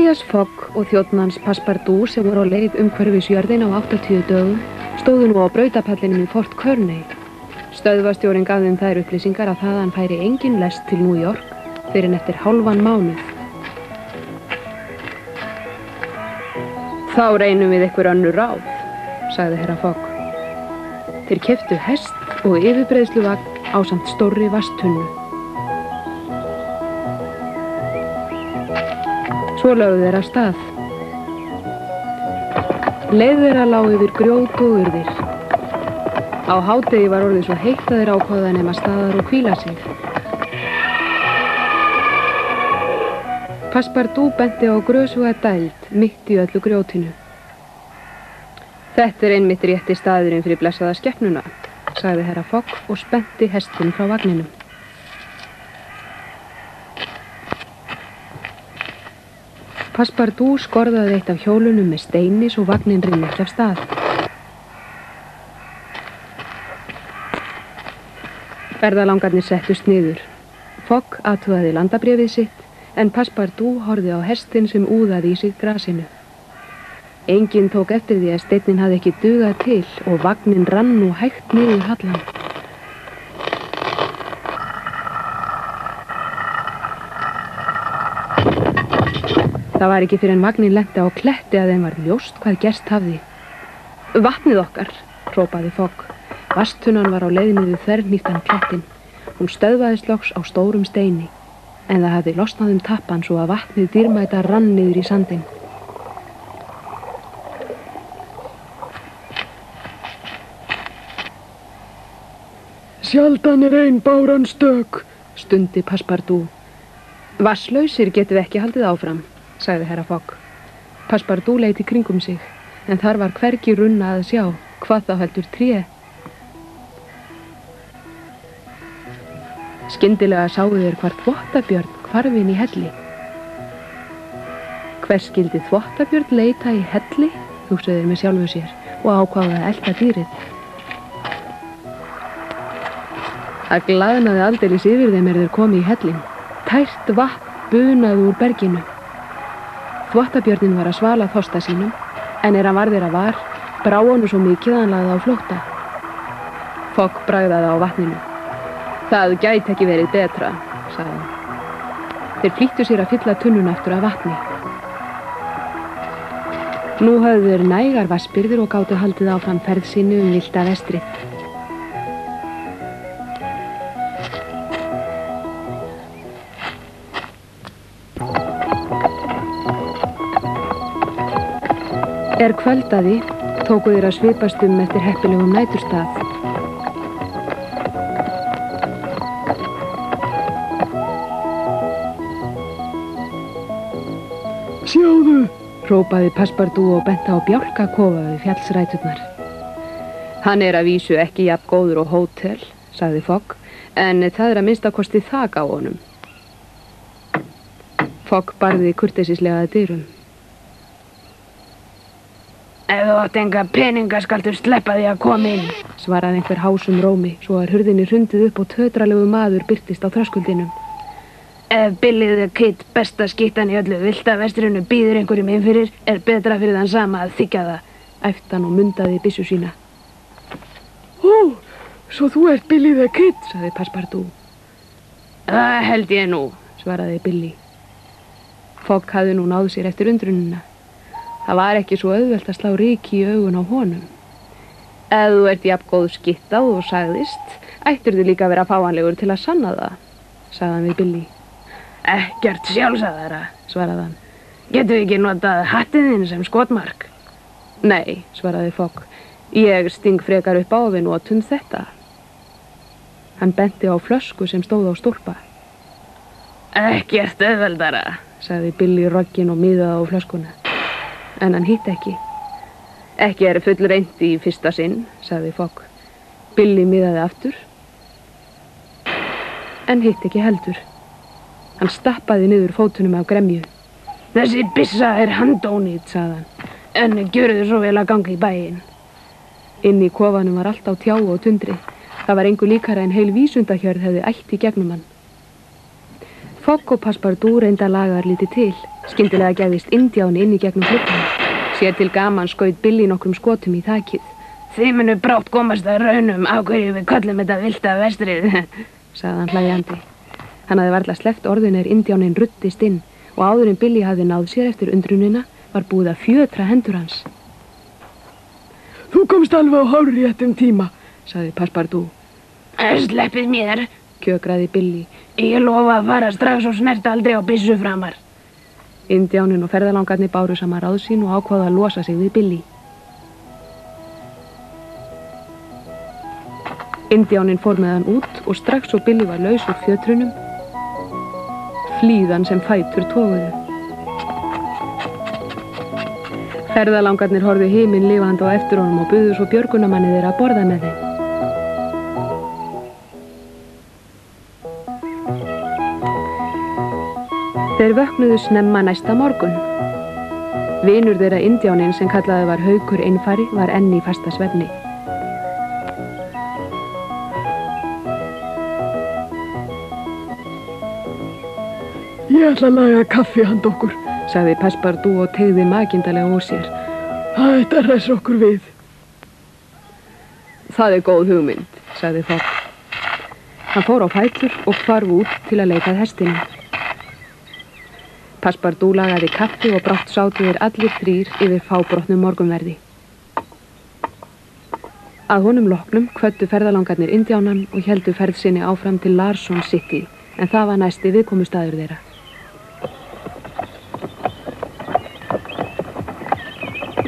Phileas Fogg og þjónn hans Passepartout sem voru á leið umhverfis jörðin á 80 dögum stóðu nú á brautapallinum í Fort Kearney. Stöðvarstjórinn gaf þeim þær upplýsingar að þaðan færi engin lest til New York fyrr en eftir hálfan mánuð. Þá reynum við ykkur önnur ráð, sagði herra Fogg. Þeir keyptu hest og yfirbreiðsluvagn ásamt stórri vatnstunnu. Svo lögðu þeir af stað. Leið þeirra lá yfir grjót og urðir. Á hádegi var orðið svo heitt að þeir ákváðu að nema staðar og hvíla sig. Passepartout benti á grösuga dæld mitt í öllu grjótinu. Þetta einmitt rétti staðurinn fyrir blessaða skepnuna, sagði herra Fogg og spennti hestinn frá vagninum. Passepartout skorðaði eitt af hjólunum með steini svo vagnin rynni ekki af stað. Ferðalangarnir settust niður. Fogg athugaði landabréfið sitt, en Passepartout horfði á hestinn sem úðaði í sig grasinu. Enginn tók eftir því að steinninn hafði ekki dugað til og vagnin rann nú hægt niður hallan. Það var ekki fyrir en vagnin lenti á kletti að þeim var ljóst hvað gerst hafði. Vatnið okkar, hrópaði Fogg. Vatnstunnan var á leiðinni við þverrnýttan klettin. Hún stöðvaðist loks á stórum steini, en það hafði losnað tappan svo að vatnið dýrmæta rann niður í sandinn. Sjaldan ein báran stök, stundi Passepartout. Vatnslausir getum við ekki haldið áfram, sagði herra Fogg. Passepartout leit í kringum sig, en þar var hvergi runna að sjá, hvað þá heldur tré. Skyndilega sáu þeir hvar þvottabjörn hvarfinn í helli. Hvers skyldi þvottabjörn leita í helli, hugsaði þeir með sjálfu sér og ákváðu að elta dýrið. Það glaðnaði aldeilis yfir þeim þeir komu í hellinn. Tært vatn bunaði úr berginu. Þvottabjörnin var að svala þorsta sínum, en hann var þeirra var, brá honum svo mikið að hann lagði á flótta. Fogg bragðaði á vatninu. Það gæti ekki verið betra, sagði hann. Þeir flýttu sér að fylla tunnuna aftur af vatni. Nú höfðu þeir nægar vatnsbirgðir og gátu haldið áfram ferð sinni villta vestrið. Kvöldaði, tóku þeir að svipast eftir heppilegum næturstað. Sjáðu, hrópaði Passepartout og benti á bjálkakofa við fjallsræturnar. Hann að vísu ekki jafn góður á hótel, sagði Fogg, en það að minnstakosti þak á honum. Fogg barði kurteisislega að dyrum. Ef þú átt enga peninga skaltu sleppa því að koma inn, svaraði einhver hásum rómi, svo að hurðinni hrundið upp og tötralegu maður birtist á þröskuldinum. Ef Billy the Kid, besta skittan í öllu villta vestrinu, býður einhverjum inn fyrir, betra fyrir þann sama að þykja það, æpti hann og mundaði byssu sína. Ó, svo þú ert Billy the Kid, sagði Passepartout. Það held ég nú, svaraði Billy. Fogg hafði nú náð sér eftir undrunina. Það var ekki svo auðvelt að slá ryki í augun á honum. Ef þú ert jafn góð skitta og þú sagðist, ættir þú líka að vera fáanlegur til að sanna það, sagði hann við Billy. Ekkert sjálfsagðara, svaraði hann. Getum við ekki notað hattinn þinn sem skotmark? Nei, svaraði Fogg. Ég sting frekar upp á við notum þetta. Hann benti á flösku sem stóð á stólpa. Ekkert auðveldara, sagði Billy rogginn og miðaði á flöskuna. En hann hitt ekki. Ekki fullreynt í fyrsta sinn, sagði Fogg. Billy miðaði aftur, en hitt ekki heldur. Hann stappaði niður fótunum af gremju. Þessi byssa handónýt, sagði hann, en gjörðu svo vel að ganga í bæinn. Inni í kofanum var allt á tjá og tundri. Það var engu líkara en heil vísundahjörð hefði ætt í gegnum hann. Fogg og Passepartout reyndu að laga þær lítið til. Skyndilega gæðist Indjáni inn í gegnum gluggann. Sér til gaman skaut Billy nokkrum skotum í þakið. Þið munu brátt komast að raunum á hverju við köllum þetta villta vestrið, sagði hann hlæjandi. Hann hafði varla sleppt orðin Indjáninn ruddist inn og áður en Billy hafði náð sér eftir undrunina var búið að fjötra hendur hans. Þú komst alveg á hárréttum tíma, sagði Passepartout. Sleppið mér, kjökraði Billy. Ég lofa að fara strax og snerta aldrei á byssu framar. Indjáninn og ferðalangarnir báru saman ráð sín og ákváðu að losa sig við Billy. Indjáninn fór með hann út og strax og Billy var laus úr fjötrunum, flýðan sem fætur toguðu. Ferðalangarnir horfðu himinn lifandi á eftir honum og buðu svo björgunarmanni þeirra að borða með þeim. Þeir vöknuðu snemma næsta morgun. Vinur þeirra Indjáninn sem kallaði var Haukur Einfari var enn í fasta svefni. Ég ætla að laga kaffi handa okkur, sagði Passepartout og teygði makindalega úr sér. Þetta hress okkur við. Það góð hugmynd, sagði Fogg. Hann fór á fætur og hvarf út til að leita að hestinum. Passepartout lagaði kaffi og brátt sátu þeir allir þrír yfir fábrotnum morgunverði. Að honum loknum kvöddu ferðalangarnir Indjánan og héldu ferð sinni áfram til Larson City, en það var næsti viðkomustaður þeirra.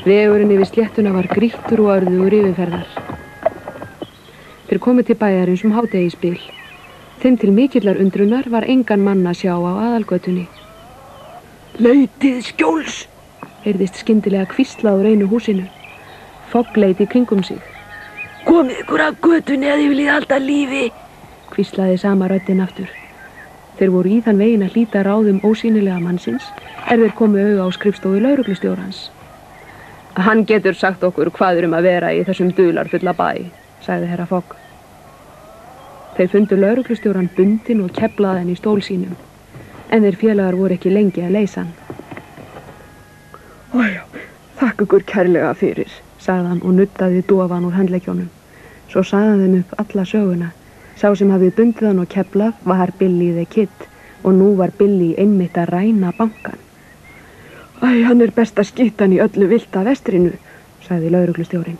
Vegurinn yfir sléttuna var grýttur og örðugur yfirferðar. Þeir komu til bæjarins hádegisbil. Þeim til mikillar undrunar var engan mann að sjá á aðalgötunni. Leitið skjóls, heyrðist skyndilega hvíslað úr einu húsinu. Fogg leit í kringum sig. Komið ykkur af götunni að þið viljið halda lífi, hvíslaði sama röddin aftur. Þeir voru í þann veginn að hlíta ráðum ósýnilega mannsins þeir komu auga á skrifstofu lögreglustjórans. Hann getur sagt okkur hvað að vera í þessum dularfulla bæ, sagði herra Fogg. Þeir fundu lögreglustjóran bundinn og keflaðan í stól sínum. En þeir félagar voru ekki lengi að leysa hann. Ójá, þakka ykkur kærlega fyrir, sagði hann og nuddaði dofan úr handleggjónum. Svo sagði hann þeim upp alla söguna. Sá sem hafði bundið hann og keflað var Billy the Kid og nú var Billy einmitt að ræna bankann. Hann best að skýta hann í öllu villta vestrinu, sagði lögreglustjórinn.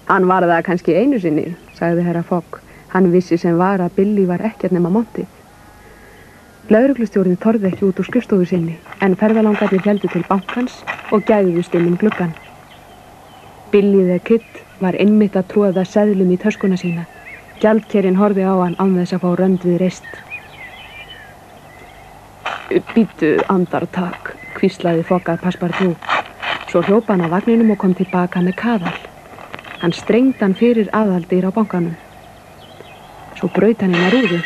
Hann var það kannski einu sinni, sagði herra Fogg. Hann vissi sem var að Billy var ekkert nema montið. Lögreglustjórinn þorði ekki út úr skrifstofu sinni, en ferðalangarnir héldu til bankans og gægðust inn gluggann. Billy the Kid var einmitt að tróða seðlum í töskuna sína. Gjaldkerinn horfði á hann án þess að fá rönd við reist. Bíddu andartak, hvíslaði Fogg að Passepartout. Svo hljóp hann á vagninum og kom tilbaka með kaðal. Hann strengdi hann fyrir aðaldir á bankanum. Svo braut hann inn að rúðu.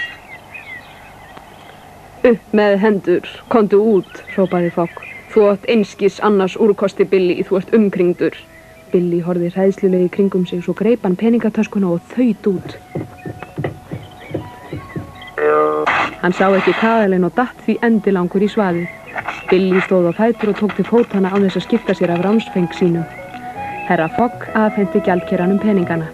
Upp með hendur, komdu út, hrópaði Fogg. Þú átt einskis annars úrkosti Billy, þú ert umkringdur. Billy horfði hræðslulega í kringum sig, svo greip hann peningatöskuna og þaut út. Hann sá ekki kaðalinn og datt því endilangur í svaðið. Billy stóð á fætur og tók til fótanna án þess að skipta sér af ránsfeng sínum. Herra Fogg afhenti gjaldkeranum peningana.